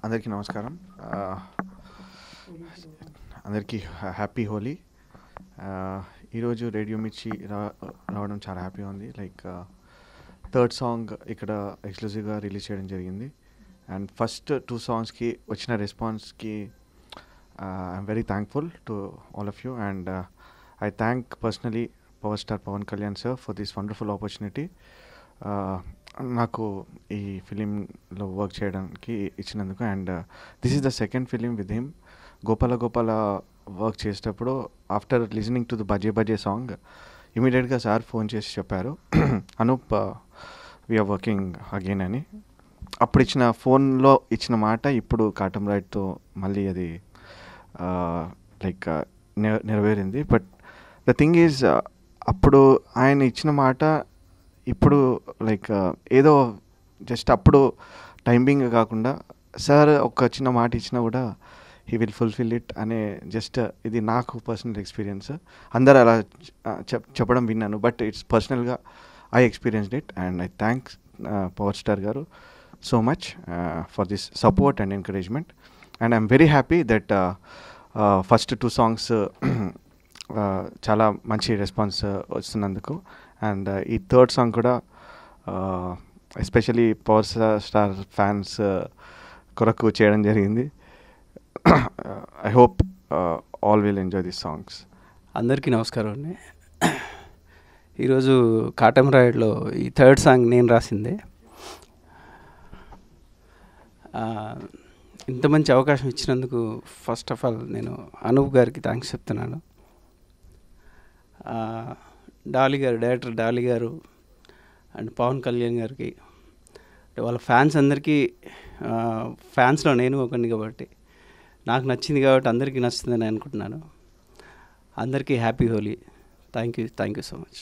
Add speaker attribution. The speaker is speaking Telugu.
Speaker 1: అందరికీ నమస్కారం. అందరికీ హ్యాపీ హోలీ. ఈరోజు రేడియో మిర్చి రావడం చాలా హ్యాపీగా ఉంది. లైక్ థర్డ్ సాంగ్ ఇక్కడ ఎక్స్క్లూజివ్గా రిలీజ్ చేయడం జరిగింది. అండ్ ఫస్ట్ 2 సాంగ్స్కి వచ్చిన రెస్పాన్స్కి I'm very thankful to all of you. And I thank personally power star Pawan Kalyan sir for this wonderful opportunity. నాకు ఈ ఫిలింలో వర్క్ చేయడానికి ఇచ్చినందుకు. And this is the second film with him. Gopala work చేసేటప్పుడు after listening to the Baje Baje song ఇమీడియట్గా సార్ ఫోన్ చేసి చెప్పారు, అనూప్ వీఆర్ వర్కింగ్ అగైన్ అని. అప్పుడు ఇచ్చిన ఫోన్లో ఇచ్చిన మాట ఇప్పుడు కాటం రైట్తో మళ్ళీ అది లైక్ నెరవేరింది. బట్ ద థింగ్ ఈజ్, అప్పుడు ఆయన ఇచ్చిన మాట ఇప్పుడు లైక్ ఏదో జస్ట్ అప్పుడు టైమింగ్ కాకుండా సార్ ఒక చిన్న మాట ఇచ్చినా కూడా హీ విల్ ఫుల్ఫిల్ ఇట్ అనే జస్ట్ ఇది నాకు పర్సనల్ ఎక్స్పీరియన్స్. అందరు అలా చెప్పడం విన్నాను, బట్ ఇట్స్ పర్సనల్గా I experienced it. And I thanks power star గారు so much for this support and encouragement. And I'm very happy that first 2 songs చాలా మంచి రెస్పాన్స్ వస్తున్నందుకు. అండ్ ఈ థర్డ్ సాంగ్ కూడా ఎస్పెషలీ పవర్ స్టార్ ఫ్యాన్స్ కొరకు చేయడం జరిగింది. I hope all will enjoy this songs.
Speaker 2: అందరికీ నమస్కారం అండి. ఈరోజు కాటం రాయుడులో ఈ థర్డ్ సాంగ్ నేను రాసిందే. ఇంత మంచి అవకాశం ఇచ్చినందుకు ఫస్ట్ ఆఫ్ ఆల్ నేను అనూప్ గారికి థ్యాంక్స్ చెప్తున్నాను. డైరెక్టర్ డాలీ గారు అండ్ పవన్ కళ్యాణ్ గారికి, వాళ్ళ ఫ్యాన్స్ అందరికీ, ఫ్యాన్స్లో నేను ఒకరిని కాబట్టి నాకు నచ్చింది కాబట్టి అందరికీ నచ్చుతుందని అనుకుంటున్నాను. అందరికీ happy Holi. Thank you so much.